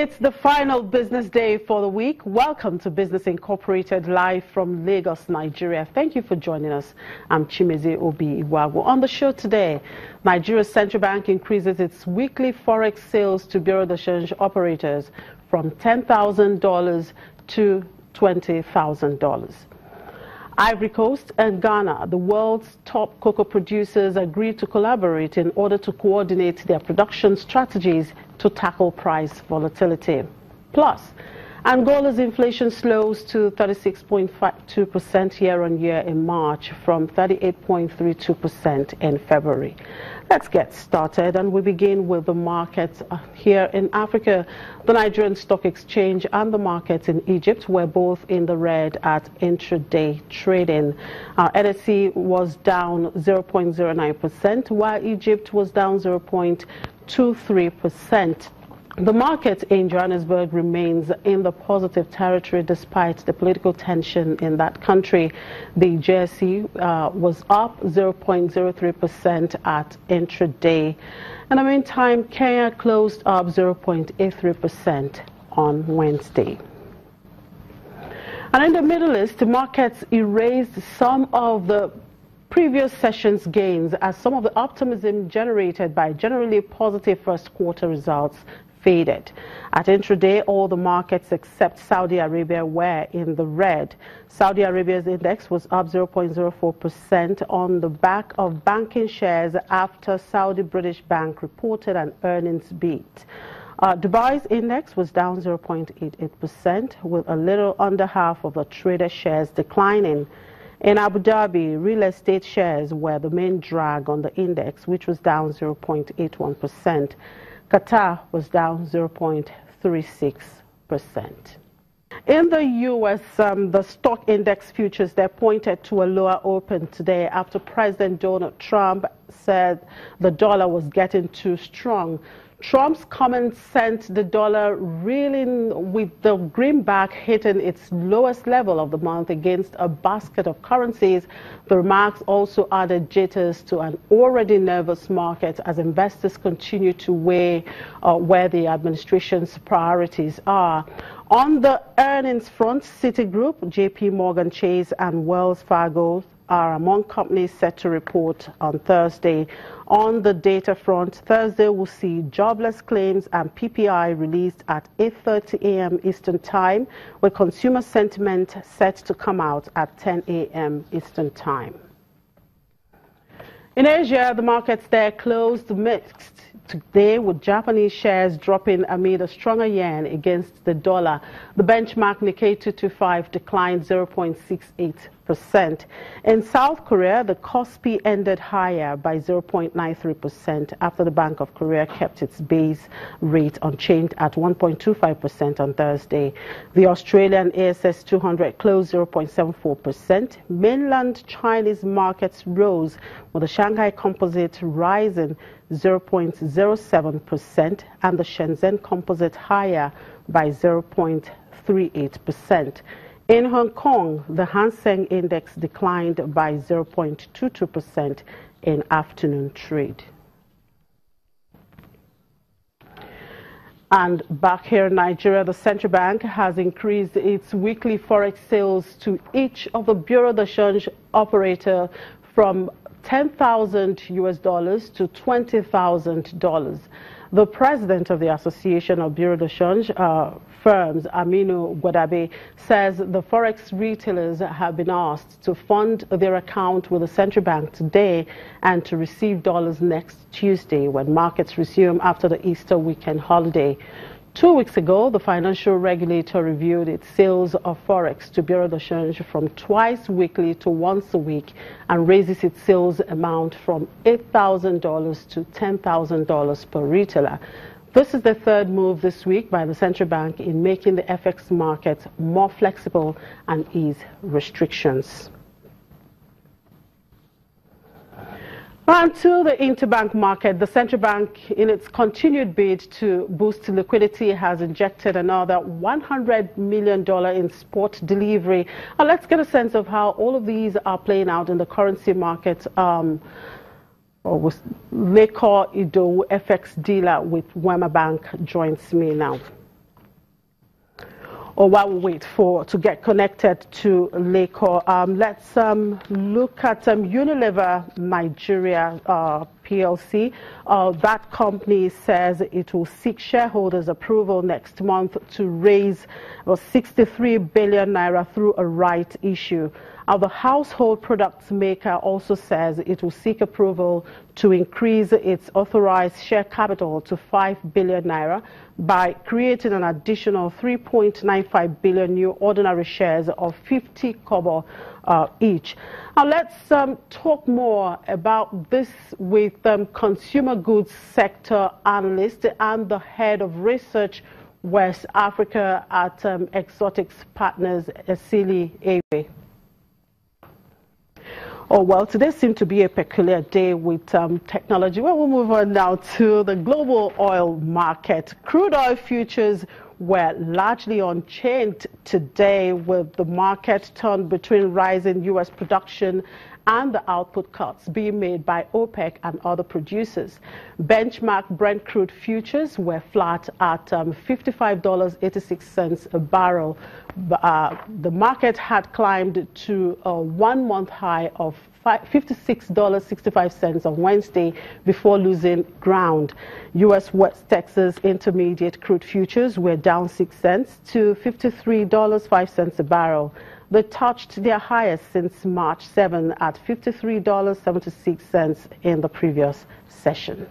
It's the final business day for the week. Welcome to Business Incorporated, live from Lagos, Nigeria. Thank you for joining us. I'm Chimeze Obi Iwago. On the show today, Nigeria's central bank increases its weekly forex sales to Bureau de Change operators from $10,000 to $20,000. Ivory Coast and Ghana, the world's top cocoa producers, agreed to collaborate in order to coordinate their production strategies to tackle price volatility. Plus, Angola's inflation slows to 36.52% year-on-year in March from 38.32% in February. Let's get started, and we begin with the markets here in Africa. The Nigerian Stock Exchange and the markets in Egypt were both in the red at intraday trading. NSE was down 0.09%, while Egypt was down 0.23%. The market in Johannesburg remains in the positive territory despite the political tension in that country. The JSE was up 0.03% at intraday. In the meantime, Kenya closed up 0.83% on Wednesday. And in the Middle East, the markets erased some of the previous session's gains as some of the optimism generated by generally positive first quarter results faded. At intraday, all the markets except Saudi Arabia were in the red. Saudi Arabia's index was up 0.04% on the back of banking shares after Saudi British Bank reported an earnings beat. Dubai's index was down 0.88%, with a little under half of the traded shares declining. In Abu Dhabi, real estate shares were the main drag on the index, which was down 0.81%. Qatar was down 0.36%. In the U.S., the stock index futures, they pointed to a lower open today after President Donald Trump said the dollar was getting too strong. Trump's comments sent the dollar reeling, with the greenback hitting its lowest level of the month against a basket of currencies. The remarks also added jitters to an already nervous market as investors continue to weigh where the administration's priorities are. On the earnings front, Citigroup, JP Morgan Chase and Wells Fargo are among companies set to report on Thursday. On the data front, Thursday will see jobless claims and PPI released at 8:30 a.m. Eastern Time, with consumer sentiment set to come out at 10 a.m. Eastern Time. In Asia, the markets there closed mixed today, with Japanese shares dropping amid a stronger yen against the dollar. The benchmark Nikkei 225 declined 0.68%. In South Korea, the Kospi ended higher by 0.93% after the Bank of Korea kept its base rate unchanged at 1.25% on Thursday. The Australian ASX 200 closed 0.74%. Mainland Chinese markets rose, with the Shanghai Composite rising 0.07% and the Shenzhen Composite higher by 0.38%. In Hong Kong, the Hang Seng Index declined by 0.22% in afternoon trade. And back here in Nigeria, the central bank has increased its weekly forex sales to each of the Bureau de Change operator from $10,000 to $20,000. The president of the Association of Bureau de Change firms, Aminu Gwadabe, says the forex retailers have been asked to fund their account with the central bank today and to receive dollars next Tuesday when markets resume after the Easter weekend holiday. 2 weeks ago, the financial regulator reviewed its sales of forex to Bureau de Change from twice weekly to once a week and raises its sales amount from $8,000 to $10,000 per retailer. This is the third move this week by the central bank in making the FX market more flexible and ease restrictions. On to the interbank market, the central bank, in its continued bid to boost liquidity, has injected another $100 million in spot delivery. Let's get a sense of how all of these are playing out in the currency market. Lekor Ido, FX dealer with Wema Bank, joins me now. Or while we wait to get connected to Leko, let's look at Unilever Nigeria PLC. That company says it will seek shareholders' approval next month to raise 63 billion naira through a right issue. The household products maker also says it will seek approval to increase its authorized share capital to 5 billion naira by creating an additional 3.95 billion new ordinary shares of 50 kobo each. Now let's talk more about this with consumer goods sector analyst and the head of research West Africa at Exotics Partners, Esili Ewe. Oh, well, today seemed to be a peculiar day with technology. Well, we'll move on now to the global oil market. Crude oil futures were largely unchanged today, with the market turned between rising U.S. production and the output cuts being made by OPEC and other producers. Benchmark Brent crude futures were flat at $55.86 a barrel. The market had climbed to a one-month high of $56.65 on Wednesday before losing ground. U.S. West Texas Intermediate crude futures were down 6 cents to $53.05 a barrel. They touched their highest since March 7 at $53.76 in the previous session.